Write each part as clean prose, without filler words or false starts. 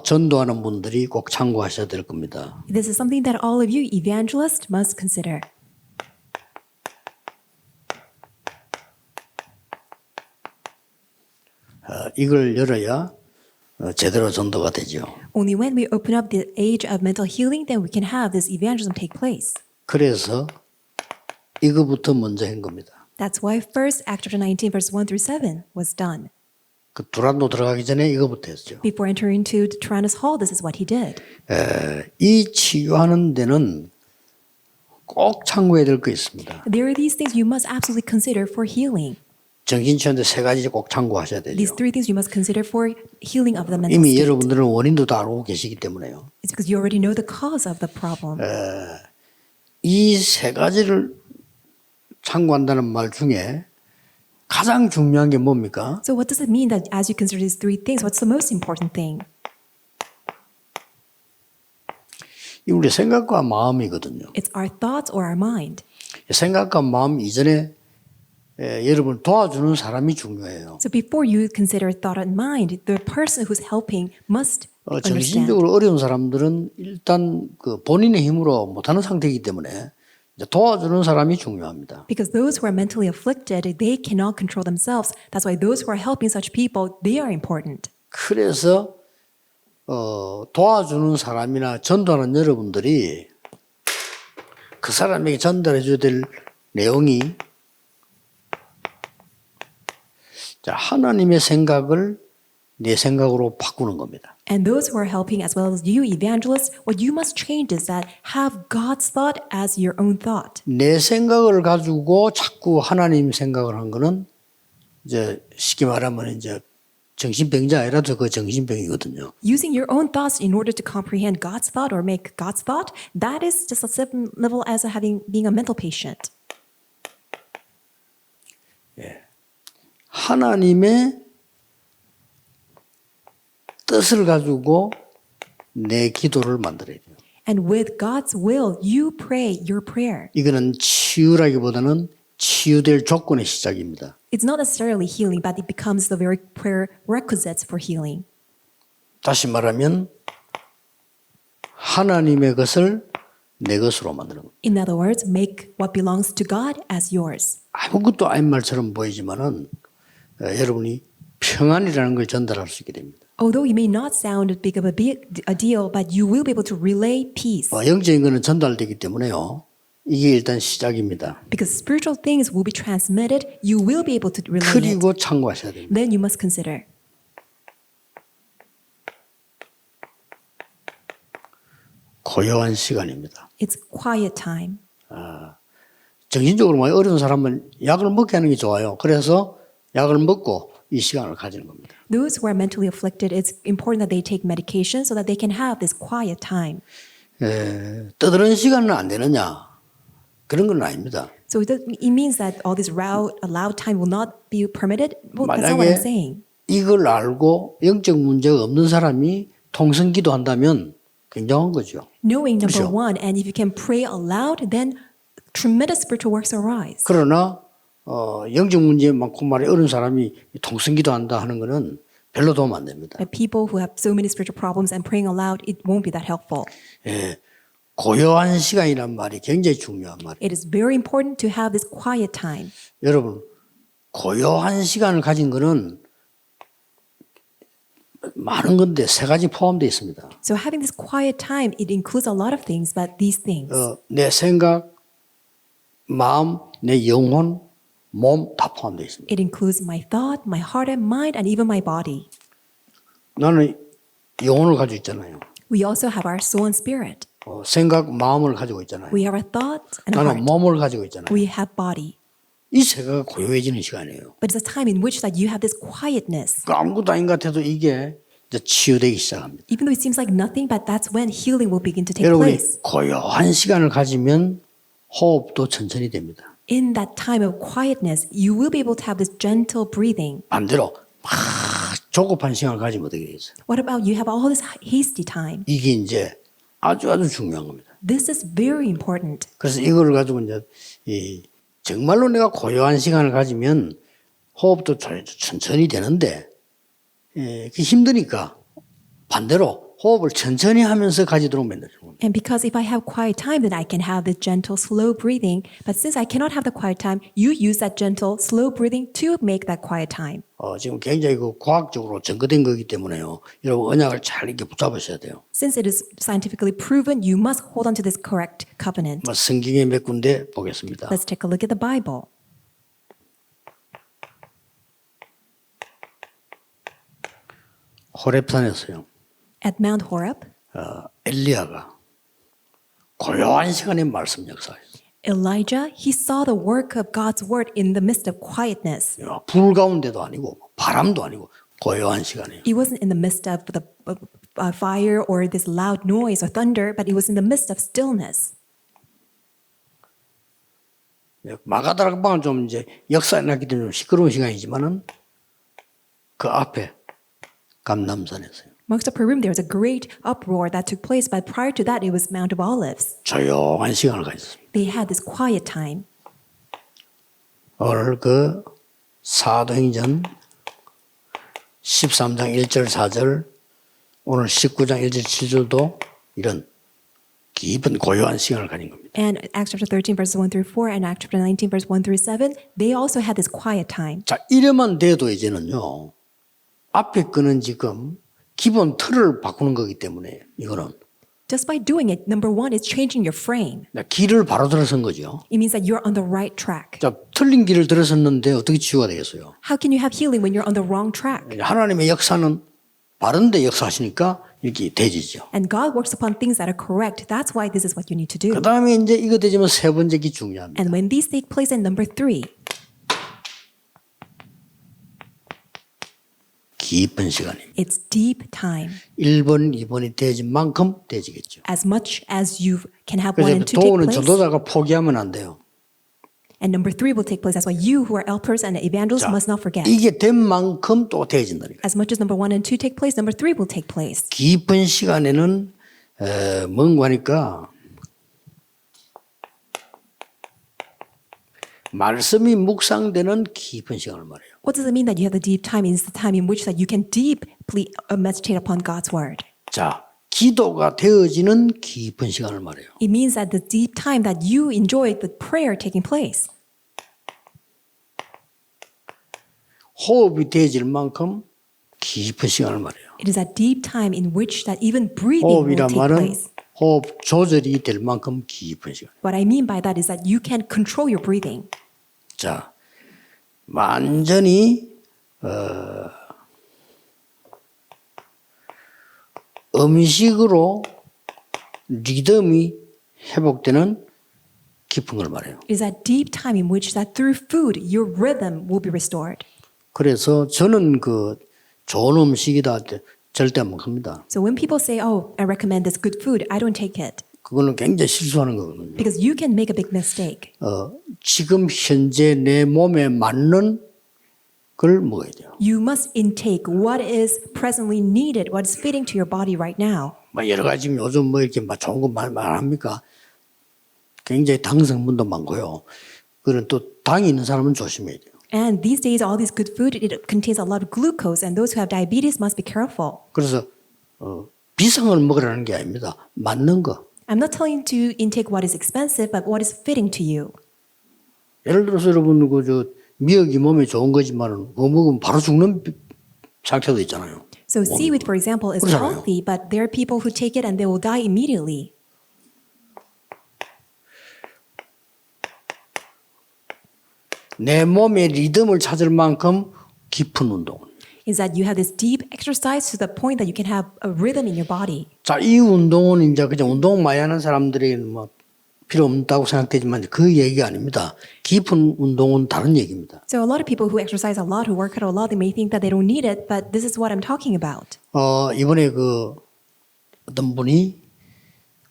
전도하는 분들이 꼭 참고하셔야 될 겁니다. This is something that all of you evangelists must consider. 이걸 열어야 제대로 전도가 되죠. Only when we open up the age of mental healing, then we can have this evangelism take place. 그래서 이거부터 먼저 한 겁니다. That's why first Acts chapter 19 verse 1 through 7 was done. 그 두란노 들어가기 전에 이거부터 했죠. Before entering into Tyrannus Hall, this is what he did. 이 치유하는 데는 꼭 참고해야 될 거 있습니다. There are these things you must absolutely consider for healing. 정신치유인데 세 가지 꼭 참고하셔야 These 되죠. three things you must consider for healing of the mental 이미 state. 여러분들은 원인도 다 알고 계시기 때문에요. It's because you already know the cause of the problem. 이 세 가지를 참고한다는 말 중에 가장 중요한 게 뭡니까? So what does it mean that as you consider these three things, what's the most important thing? 이 우리 생각과 마음이거든요. It's our thoughts or our mind. 생각과 마음 이전에 여러분 도와주는 사람이 중요해요. So before you consider thought and mind, the person who's helping must understand. 정신적으로 어려운 사람들은 일단 그 본인의 힘으로 못하는 상태이기 때문에 이제 도와주는 사람이 중요합니다. Because those who are mentally afflicted, they cannot control themselves. That's why those who are helping such people, they are important. 그래서 도와주는 사람이나 전도하는 여러분들이 그 사람에게 전달해 줘야 될 내용이 자, 하나님의 생각을 내 생각으로 바꾸는 겁니다. And those who are helping, as well as you, evangelists, what you must change is that have God's thought as your own thought. 내 생각을 가지고 자꾸 하나님 생각을 한 거는 이제 쉽게 말하면 이제 정신병자 아니라도 그 정신병이거든요. Using your own thoughts in order to comprehend God's thought or make God's thought, that is just a same level as being a mental patient. 하나님의 뜻을 가지고 내 기도를 만들어야 돼요. And with God's will, you pray your prayer. 이거는 치유라기보다는 치유될 조건의 시작입니다. It's not necessarily healing, but it becomes the very prerequisites for healing. 다시 말하면 하나님의 것을 내 것으로 만드는 겁니다. In other words, make what belongs to God as yours. 아무것도 아닌 말처럼 보이지만은 여러분이 평안이라는 걸 전달할 수 있게 됩니다. Although it may not sound big of a deal, but you will be able to relay peace. 영적인 것은 전달되기 때문에요. 이게 일단 시작입니다. Because spiritual things will be transmitted, you will be able to relay it. 그리고 참고하셔야 됩니다. Then you must consider. 고요한 시간입니다. It's quiet time. 정신적으로 많이 어려운 사람은 약을 먹게 하는 게 좋아요. 그래서 약을 먹고 이 시간을 가지는 겁니다. Those who are mentally afflicted, it's important that they take medication so that they can have this quiet time. 떠드는 시간은 안 되느냐? 그런 건 아닙니다. So it means that all this loud time will not be permitted. Well, that's not what I'm 만약에 saying. 이걸 알고 영적 문제가 없는 사람이 통성기도 한다면 굉장한 거죠. Knowing number 그렇죠? one, and if you can pray aloud, then tremendous spiritual works arise. 그러나 영적 문제 많고 말이 어려운 사람이 통성기도 한다 하는 거는 별로 도움 안 됩니다. But people who have so many spiritual problems and praying aloud, it won't be that helpful. 고요한 시간이란 말이 굉장히 중요한 말이에요. It is very important to have this quiet time. 여러분, 고요한 시간을 가진 거는 많은 건데 세 가지 포함되어 있습니다. So having this quiet time, it includes a lot of things, but these things. 내 생각, 마음, 내 영혼, 몸 다 포함되어 있습니다. It includes my thought, my heart and mind, and even my body. 나는 영혼을 가지고 있잖아요. We also have our soul and spirit. 생각, 마음을 가지고 있잖아요. We have our thoughts and 나는 heart. 몸을 가지고 있잖아요. We have body. 이 세 가지가 고요해지는 시간이에요. But it's a time in which that you have this quietness. 그 아무것도 아닌 것 같아도 이게 이제 치유되기 시작합니다. Even though it seems like nothing, but that's when healing will begin to take 여러분이 place. 고요한 시간을 가지면 호흡도 천천히 됩니다. In that time of quietness, you will be able to have this gentle breathing. 반대로 막 조급한 시간을 가지면 어떻게 되겠어요? What about you have all this hasty time? 이게 이제 아주 중요한 겁니다. This is very important. 그래서 이거를 가지고 이제 정말로 내가 고요한 시간을 가지면 호흡도 천천히 되는데 그게 힘드니까 반대로 호흡을 천천히 하면서 가지도록 만들어주는 겁니다. And because if I have quiet time, then I can have the gentle, slow breathing. But since I cannot have the quiet time, you use that gentle, slow breathing to make that quiet time. 지금 굉장히 그 과학적으로 증거된 거기 때문에요. 여러분 언약을 잘 이렇게 붙잡으셔야 돼요. Since it is scientifically proven, you must hold on to this correct covenant. 성경에 몇 군데 보겠습니다. Let's take a look at the Bible. 호렙산에서요. At Mount Horeb, 엘리야가 고요한 시간에 말씀 역사했어요. Elijah, he saw the work of God's word in the midst of quietness. 불 가운데도 아니고 바람도 아니고 고요한 시간이에요. It wasn't in the midst of the fire or this loud noise or thunder, but it was in the midst of stillness. 마가다락방은 좀 이제 역사에 났기 때문에 좀 시끄러운 시간이지만은 그 앞에 감람산에서요. Amongst the Purim, there was a great uproar that took place, but prior to that, it was Mount of Olives. 조용한 시간을 가졌습니다. They had this quiet time. 오늘 그 사도행전 13장 1절 4절 오늘 19장 1절 7절도 이런 깊은 고요한 시간을 가진 겁니다. And Acts chapter 13, verses 1 through 4, and Acts chapter 19, verse 1 through 7, they also had this quiet time. 자, 이래만 돼도 이제는요. 앞에 거는 지금 기본 틀을 바꾸는 거기 때문에 이거는 Just by doing it, number one is changing your frame. 길을 바로 들어선 거죠. It means that you're on the right track. 자, 틀린 길을 들어섰는데 어떻게 치유가 되겠어요? How can you have healing when you're on the wrong track? 하나님의 역사는 바른데 역사하시니까 이렇게 되지죠. And God works upon things that are correct. That's why this is what you need to do. 그 다음에 이제 이거 되지만 세 번째 게 중요합니다. And when these take place in number three, 깊은 시간입니다. it's deep time. 1번, 2번이 되진 만큼 되지겠죠. As much as you can have one 그래서 and two take 도우는 place. 전도자가 포기하면 안 돼요. And number three will take place. That's why you who are helpers and evangelists 자, must not forget. 이게 된 만큼 또 되어진다니까. As much as number one and two take place, number three will take place. 깊은 시간에는 뭔가 하니까 말씀이 묵상되는 깊은 시간을 말해요. What does it mean that you have the deep time? It's the time in which that you can deeply meditate upon God's word. 자, 기도가 되어지는 깊은 시간을 말해요. It means that the deep time that you enjoy the prayer taking place. 호흡이 되어질 만큼 깊은 시간을 말해요. It is that deep time in which that even breathing will 호흡이란 take 말은 place. 호흡 조절이 될 만큼 깊은 시간. What I mean by that is that you can control your breathing. 자, 완전히 음식으로 리듬이 회복되는 깊은 걸 말해요. It is that deep time in which that through food your rhythm will be restored. 그래서 저는 그 좋은 음식이다 절대 안 먹습니다. So when people say, "Oh, I recommend this good food," I don't take it 그거는 굉장히 실수하는 거거든요. because you can make a big mistake. 지금 현재 내 몸에 맞는 걸 먹어야 돼요. You must intake what is presently needed, what is fitting to your body right now. 뭐 여러 가지 지금 요즘 뭐 이렇게 막 좋은 거 말합니까? 굉장히 당 성분도 많고요. 그런 또 당이 있는 사람은 조심해야 돼요. And these days, all this good food, it contains a lot of glucose, and those who have diabetes must be careful. 그래서 비상을 먹으라는 게 아닙니다. 맞는 거. I'm not telling you to intake what is expensive, but what is fitting to you. 예를 들어서 여러분 그저 미역이 몸에 좋은 거지만은 그거 먹으면 바로 죽는 상태도 있잖아요. So seaweed, for example, is 그렇잖아요. healthy, but there are people who take it and they will die immediately. 내 몸의 리듬을 찾을 만큼 깊은 운동. Is that you have this deep exercise to the point that you can have a rhythm in your body. 자, 이 운동은 이제 그냥 운동 많이 하는 사람들이 뭐 필요 없다고 생각되지만 그 얘기가 아닙니다. 깊은 운동은 다른 얘기입니다. So a lot of people who exercise a lot, who work out a lot, they may think that they don't need it, but this is what I'm talking about. 이번에 그 어떤 분이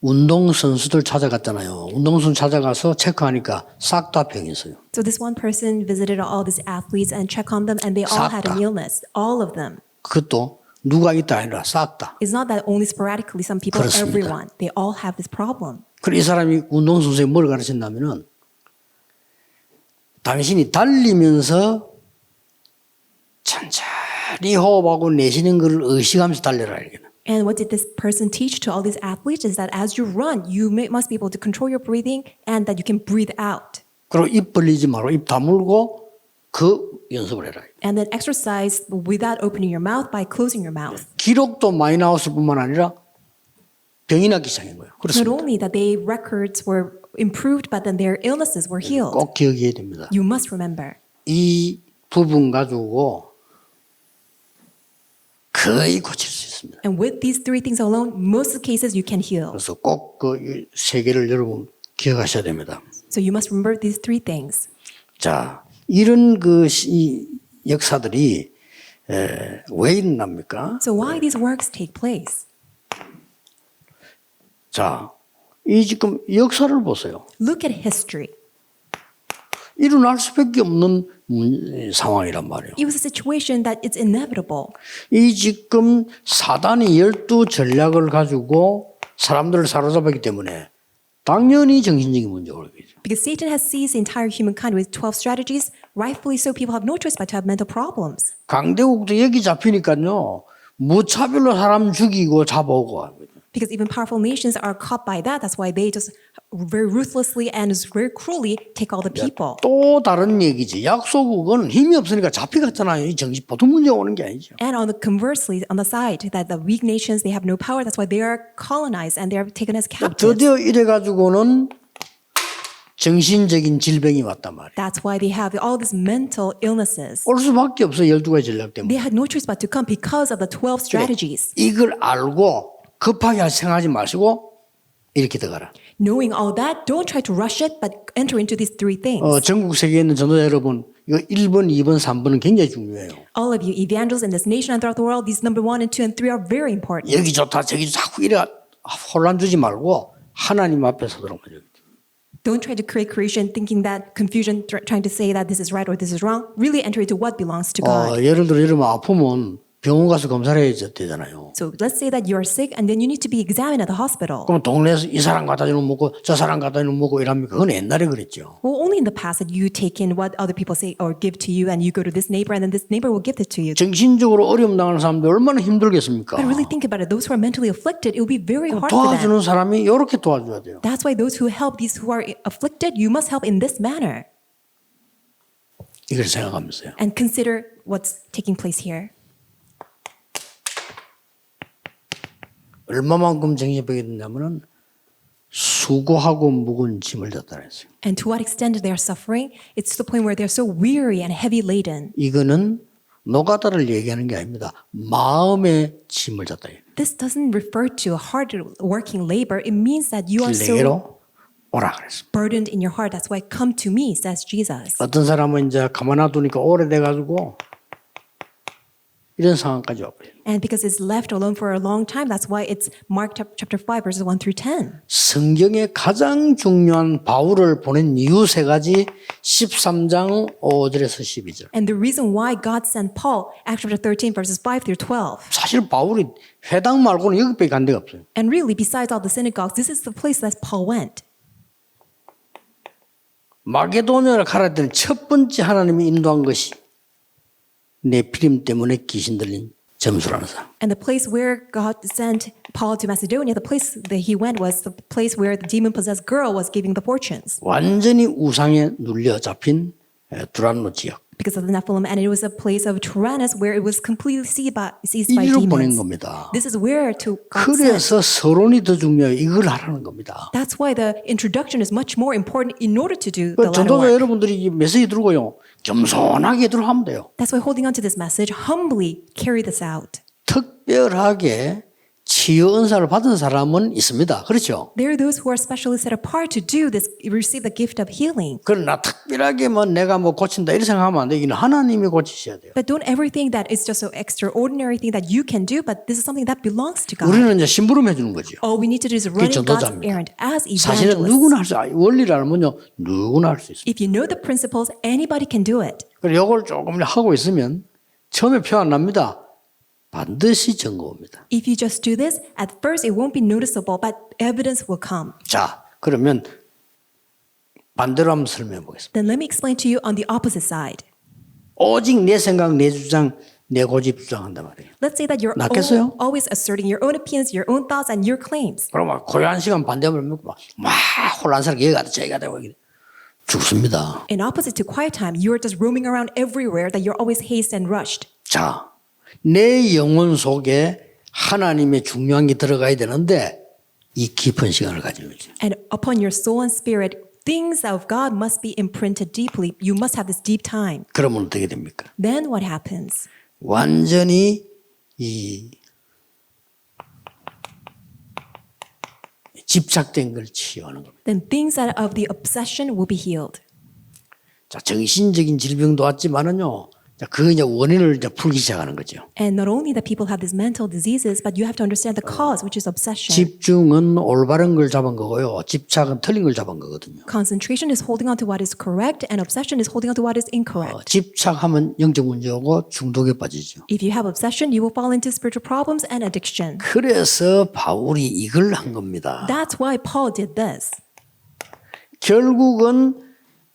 운동 선수들 찾아갔잖아요. 운동 선수 찾아가서 체크하니까 싹 다 병이었어요. So this one person visited all these athletes and checked on them, and they all had an 싹 다. illness, all of them. 그것도 누가 있다 아니라 싹 다. It's not that only sporadically some people, 그렇습니다. everyone, they all have this problem. 그래 이 사람이 운동 선수에 뭘 가르쳤냐면은 당신이 달리면서 천천히 호흡하고 내쉬는 걸 의식하면서 달려라 이렇게. And what did this person teach to all these athletes is that as you run, must be able to control your breathing and that you can breathe out. 그리고 입 벌리지 말고 입 다물고 그 연습을 해라. And then exercise without opening your mouth by closing your mouth. 기록도 많이 나왔을 뿐만 아니라 병이 나기 시작한 거예요. Not 그렇습니다. only that their records were improved, but then their illnesses were healed. 꼭 기억해야 됩니다. You must remember. 이 부분 가지고 거의 고칠 수 있습니다. And with these three things alone, most of the cases you can heal. 그래서 꼭 그 세 개를 여러분 기억하셔야 됩니다. So you must remember these three things. 자, 이런 이 역사들이 왜 일어납니까? So why these works take place? 자, 이 지금 역사를 보세요. Look at history. 일어날 수밖에 없는 상황이란 말이에요. It was a situation that it's inevitable. 이 지금 사단이 12 전략을 가지고 사람들을 사로잡았기 때문에 당연히 정신적인 문제가 오겠죠. Because Satan has seized the entire humankind with 12 strategies, rightfully so people have no choice but to have mental problems. 강대국도 여기 잡히니까요. 무차별로 사람 죽이고 잡아오고 합니다. Because even powerful nations are caught by that. That's why they just very ruthlessly and very cruelly take all the people. 또 다른 얘기지. 약소국은 힘이 없으니까 잡혀갔잖아요. 이 정신 보통 문제가 오는 게 아니죠. And on the conversely, on the side, that the weak nations, they have no power. That's why they are colonized and they are taken as captives. 드디어 이래가지고는 정신적인 질병이 왔단 말이에요. That's why they have all these mental illnesses. 올 수밖에 없어 12가지 전략 때문에. They had no choice but to come because of the 12 strategies. 이걸 알고 급하게 생각하지 마시고 이렇게 들어가라. Knowing all that, don't try to rush it, but enter into these three things. 전국 세계에 있는 전도자 여러분, 이거 1번, 2번, 3번은 굉장히 중요해요. All of you evangelists in this nation and throughout the world, these number 1 and 2 and 3 are very important. 여기 좋다, 저기 자꾸 이래 혼란 주지 말고 하나님 앞에 서도록 하죠. Don't try to create creation thinking that confusion, trying to say that this is right or this is wrong. Really enter into what belongs to God. 예를 들어 여러분 아프면 병원 가서 검사를 해야 되잖아요. So let's say that you are sick and then you need to be examined at the hospital. 그럼 동네에서 이 사람 갖다 주는 먹고 저 사람 갖다 주는 먹고 이랍니까? 그건 옛날에 그랬죠. Well, only in the past that you take in what other people say or give to you and you go to this neighbor and then this neighbor will give it to you. 정신적으로 어려움 당하는 사람들 얼마나 힘들겠습니까? But really think about it. Those who are mentally afflicted, it will be very hard for them. 도와주는 사람이 이렇게 도와줘야 돼요. That's why those who help these who are afflicted, you must help in this manner. 이걸 생각하면서요. And consider what's taking place here. 얼마만큼 정신병이 됐냐면은 수고하고 무거운 짐을 졌다 그랬어요. And to what extent they are suffering, it's to the point where they're so weary and heavy laden. 이거는 노가다를 얘기하는 게 아닙니다. 마음의 짐을 졌다. This doesn't refer to hard working labor. It means that you are so 내게로 오라 그랬습니다. burdened in your heart. That's why come to me, says Jesus. 어떤 사람은 이제 가만 놔두니까 오래돼가지고 이런 상황까지 와버려요. And because it's left alone for a long time, that's why it's Mark chapter 5, verses 1 through 10. 성경에 가장 중요한 바울을 보낸 이유 세 가지 13장 5절에서 12절. And the reason why God sent Paul, Acts chapter 13, verses 5 through 12. 사실 바울이 회당 말고는 여기밖에 간 데가 없어요. And really, besides all the synagogues, this is the place that Paul went. 마게도냐를 가라 때는 첫 번째 하나님이 인도한 것이 네피림 때문에 귀신 들린 점수라는 사람. And the place where God sent Paul to Macedonia, the place that he went was the place where the demon-possessed girl was giving the fortunes. 완전히 우상에 눌려 잡힌 두란노 지역. Because of the Nephilim, and it was a place of Tyrannus where it was completely seized by 이리로 보낸 demons. 겁니다. This is where to God sent. 그래서 서론이 더 중요해요. 이걸 하라는 겁니다. That's why the introduction is much more important in order to do the latter 전도자 work. 여러분들이 이 메시지 들고요. 겸손하게 들어가면 돼요. That's why holding on to this message, humbly carry this out. 특별하게 치유 은사를 받은 사람은 있습니다. 그렇죠? There are those who are specially set apart to do this, receive the gift of healing. 그러나 특별하게 뭐 내가 뭐 고친다 이렇게 생각하면 안 돼요. 이건 하나님이 고치셔야 돼요. But don't ever think that it's just an extraordinary thing that you can do, but this is something that belongs to God. 우리는 이제 심부름 해주는 거죠. All we need to do is running God's 전도자입니다. errand as 사실은 evangelists. 누구나 할 수, 원리를 알면요, 누구나 할 수 있어요. If you know the principles, anybody can do it. 그리고 이걸 조금 하고 있으면 처음에 표 안 납니다. 반드시 증거 옵니다. If you just do this, at first it won't be noticeable, but evidence will come. 자, 그러면 반대로 한번 설명해 보겠습니다. Then let me explain to you on the opposite side. 오직 내 생각, 내 주장, 내 고집 주장한단 말이에요. Let's say that you're 낫겠어요? always asserting your own opinions, your own thoughts, and your claims. 그럼 막 고요한 시간 반대하면 막 혼란스럽게 여기 가다 저기 가다 죽습니다. In opposite to quiet time, you are just roaming around everywhere, that you're always hasted and rushed. 자, 내 영혼 속에 하나님의 중요한 게 들어가야 되는데 이 깊은 시간을 가지는 거죠. And upon your soul and spirit, things of God must be imprinted deeply. You must have this deep time. 그러면 어떻게 됩니까? Then what happens? 완전히 이 집착된 걸 치유하는 겁니다. Then things that of the obsession will be healed. 자, 정신적인 질병도 왔지만은요. 자, 그 이제 원인을 이제 풀기 시작하는 거죠. And not only that people have these mental diseases, but you have to understand the cause, which is obsession. 집중은 올바른 걸 잡은 거고요. 집착은 틀린 걸 잡은 거거든요. Concentration is holding on to what is correct, and obsession is holding on to what is incorrect. 집착하면 영적 문제고 중독에 빠지죠. If you have obsession, you will fall into spiritual problems and addiction. 그래서 바울이 이걸 한 겁니다. That's why Paul did this. 결국은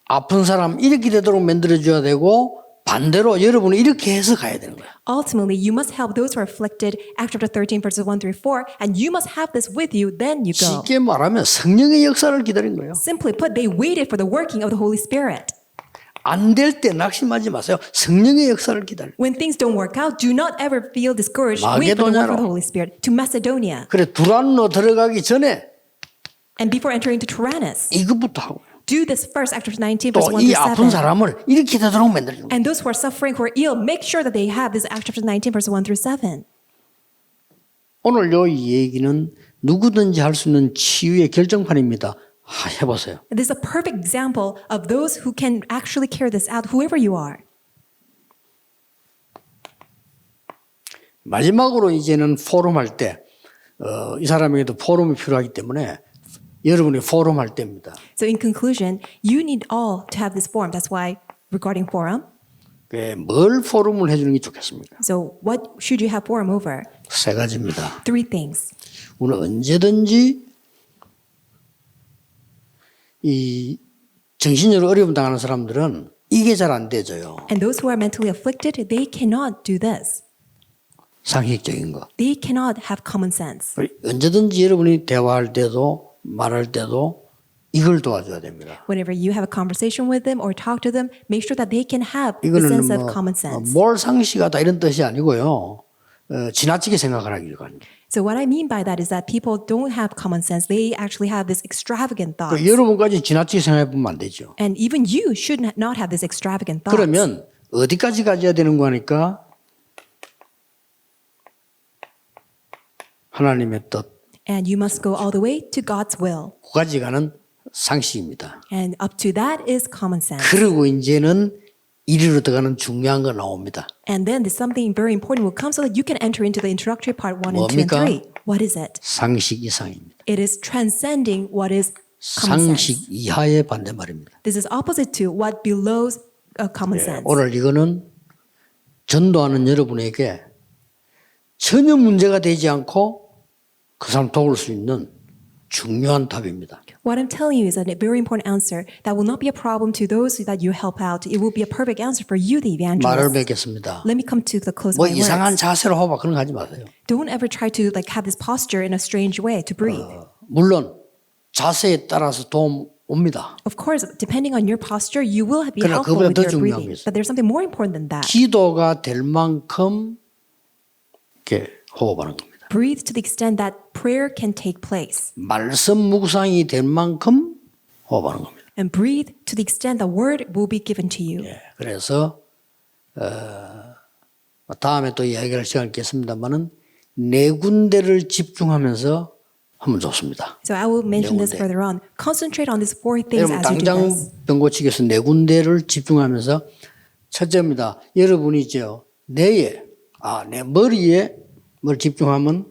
아픈 사람 이렇게 되도록 만들어줘야 되고 반대로 여러분은 이렇게 해서 가야 되는 거야. Ultimately, you must help those who are afflicted, Acts chapter 13, verses 1 through 4, and you must have this with you, then you go. 쉽게 말하면 성령의 역사를 기다린 거예요. Simply put, they waited for the working of the Holy Spirit. 안 될 때 낙심하지 마세요. 성령의 역사를 기다려. When things don't work out, do not ever feel discouraged. Wait for the work of the Holy Spirit. To Macedonia. 그래 두란노 들어가기 전에 And before entering to Tyrannus. 이것부터 하고 Do this first, Acts chapter 19, verse 1 또 이 through 아픈 7. 사람을 이렇게 되도록 만들어주는 거예요. And those who are suffering, who are ill, make sure that they have this Acts chapter 19, verse 1 through 7. 오늘 이 얘기는 누구든지 할 수 있는 치유의 결정판입니다. 해보세요. This is a perfect example of those who can actually carry this out, whoever you are. 마지막으로 이제는 포럼 할 때, 이 사람에게도 포럼이 필요하기 때문에 여러분이 포럼 할 때입니다. So in conclusion, you need all to have this forum. That's why regarding forum. 뭘 포럼을 해주는 게 좋겠습니까? So what should you have forum over? 세 가지입니다. 3 things. 우리는 언제든지 이 정신적으로 어려움 당하는 사람들은 이게 잘 안 되져요. And those who are mentally afflicted, they cannot do this. 상식적인 거. They cannot have common sense. 언제든지 여러분이 대화할 때도 말할 때도 이걸 도와줘야 됩니다. Whenever you have a conversation with them or talk to them, make sure that they can have the 이거는 sense of common sense. 뭘 상식하다 이런 뜻이 아니고요. 지나치게 생각하기를 합니다. So what I mean by that is that people don't have common sense. They actually have this extravagant thoughts. 여러분까지 지나치게 생각해 보면 안 되죠. And even you should not have this extravagant thoughts. 그러면 어디까지 가져야 되는 거니까 하나님의 뜻, And you must go all the way to God's will. 그 가지 가는 상식입니다. And up to that is common sense. 그리고 이제는 이리로 들어가는 중요한 거 나옵니다. And then there's something very important will come so that you can enter into the introductory part 1 and 2 and 뭡니까? 3. What is it? 상식 이상입니다. It is transcending what is common sense. 상식 이하의 반대말입니다. This is opposite to what below common sense. 오늘 이거는 전도하는 여러분에게 전혀 문제가 되지 않고 그 사람 도울 수 있는 중요한 답입니다. What I'm telling you is a very important answer that will not be a problem to those that you help out. It will be a perfect answer for you, the 말을 evangelist. 맺겠습니다. Let me come to the close of 뭐 my 이상한 words. 자세로 호박 그런 거 하지 마세요. Don't ever try to have this posture in a strange way to breathe. 물론 자세에 따라서 도움 옵니다. Of course, depending on your posture, you will be 그러나 helpful 그보다 with 더 your 중요한 breathing. 게 있어요. But there's something more important than that. 기도가 될 만큼 이렇게 호흡하는 겁니다. Breathe to the extent that prayer can take place. 말씀 묵상이 될 만큼 호흡하는 겁니다. And breathe to the extent the word will be given to you. 그래서 다음에 또 이야기할 시간 있겠습니다만은 네 군데를 집중하면서 하면 좋습니다. So I will mention this 군데. further on. Concentrate on these 4 things 여러분 as you do 당장 this. 병 고치기에서 네 군데를 집중하면서 첫째입니다. 여러분이 있죠. 뇌에 내 머리에 뭘 집중하면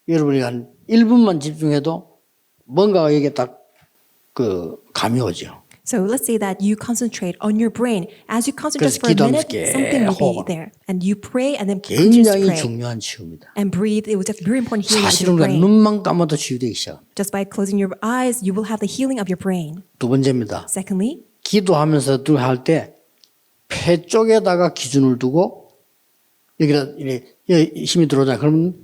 여러분이 한 1분만 집중해도 뭔가가 여기에 딱 그 감이 오죠. So let's say that you concentrate on your brain. As you concentrate 그래서 for a minute, 기도하면서 something will 호흡. be there. And you pray and then continue to 굉장히 pray. 중요한 치유입니다. And breathe. It was a very important healing of 사실은 your 그냥 brain. 눈만 감아도 치유되기 시작합니다. Just by closing your eyes, you will have the healing of your brain. 두 번째입니다. Secondly, 기도하면서 할 때 폐 쪽에다가 기준을 두고 여기다 이렇게 힘이 들어오잖아요. 그러면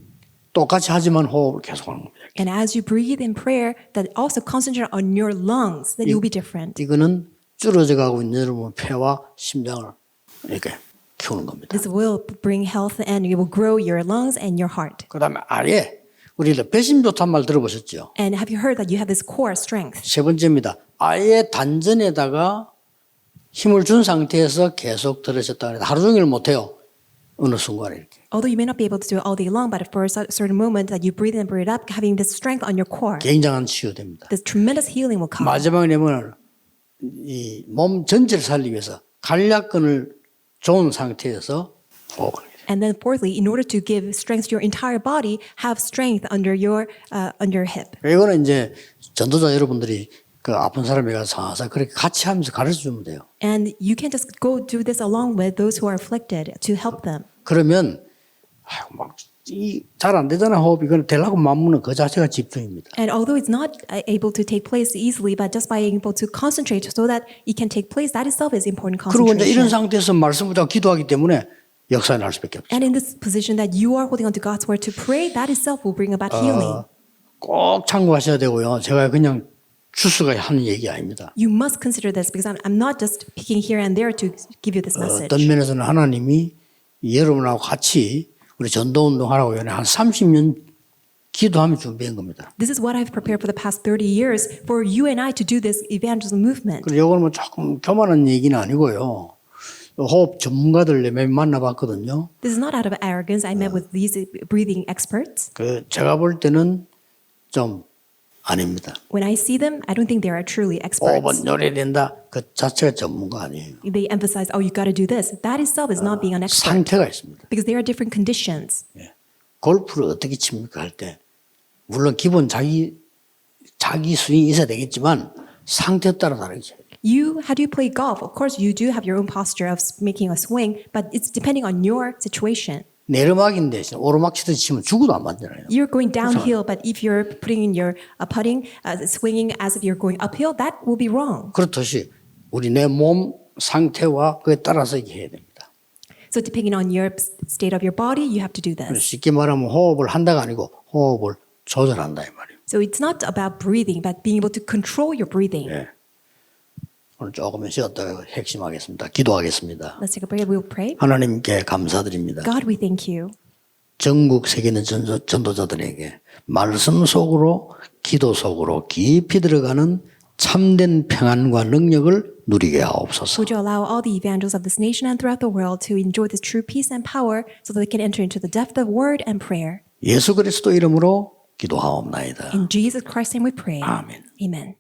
똑같이 하지만 호흡을 계속하는 겁니다. And as you breathe in prayer, that also concentrate on your lungs, that you'll be different. 이거는 줄어져 가고 있는 여러분 폐와 심장을 이렇게 키우는 겁니다. This will bring health and it will grow your lungs and your heart. 그다음에 아예 우리가 배심 좋다는 말 들어보셨죠? And have you heard that you have this core strength? 세 번째입니다. 아예 단전에다가 힘을 준 상태에서 계속 들으셨다 그래도 하루 종일 못 해요. 어느 순간에 이렇게. Although you may not be able to do it all day long, but for a certain moment that you breathe in and breathe up, having this strength on your core, 굉장한 치유됩니다. this tremendous healing will come. 마지막에 되면 이 몸 전체를 살리기 위해서 간략근을 좋은 상태에서 호흡을 해요. And then fourthly, in order to give strength to your entire body, have strength under your hip. 이거는 이제 전도자 여러분들이 그 아픈 사람에 가서 가서 그렇게 같이 하면서 가르쳐 주면 돼요. And you can just go do this along with those who are afflicted to help them. 그러면 잘 안 되잖아 호흡이. 이건 되려고 마음먹는 그 자체가 집중입니다. And although it's not able to take place easily, but just by being able to concentrate so that it can take place, that itself is important 그리고 이제 이런 concentration. 상태에서 말씀을 잡고 기도하기 때문에 역사에 날 수밖에 없죠. And in this position that you are holding on to God's word to pray, that itself will bring about healing. 꼭 참고하셔야 되고요. 제가 그냥 주스가 하는 얘기 아닙니다. You must consider this because I'm not just picking here and there to give you this message. 어떤 면에서는 하나님이 여러분하고 같이 우리 전도운동 하라고 한 30년 기도하며 준비한 겁니다. This is what I've prepared for the past 30 years for you and I to do this evangelism movement. 그리고 이거는 뭐 조금 교만한 얘기는 아니고요. 호흡 전문가들 몇 만나봤거든요. This is not out of arrogance. I met with these breathing experts. 그 제가 볼 때는 좀 아닙니다. When I see them, I don't think they are truly experts. 5번 요래 된다. 그 자체가 전문가 아니에요. They emphasize, oh, you got to do this. That itself is not being an expert 상태가 있습니다. because there are different conditions. 골프를 어떻게 칩니까 할 때 물론 기본 자기 스윙이 있어야 되겠지만 상태에 따라 다르죠. How do you play golf? Of course, you do have your own posture of making a swing, but it's depending on your situation. 내리막인데 오르막 치듯이 치면 죽어도 안 맞잖아요. You're going downhill, but if you're putting in your putting, swinging as if you're going uphill, that will be wrong. 그렇듯이 우리 내 몸 상태와 그에 따라서 이렇게 해야 됩니다. So depending on your state of your body, you have to do this. 쉽게 말하면 호흡을 한다가 아니고 호흡을 조절한다 이 말이에요. So it's not about breathing, but being able to control your breathing. 예. 오늘 조금만 쉬었다가 핵심하겠습니다. 기도하겠습니다. Let's take a break. We'll pray. 하나님께 감사드립니다. God, we thank you. 전국 세계 있는 전도자들에게 말씀 속으로 기도 속으로 깊이 들어가는 참된 평안과 능력을 누리게 하옵소서. Would you allow all the evangelists of this nation and throughout the world to enjoy this true peace and power so that they can enter into the depth of word and prayer? 예수 그리스도 이름으로 기도하옵나이다. In Jesus Christ's name we pray. 아멘. Amen.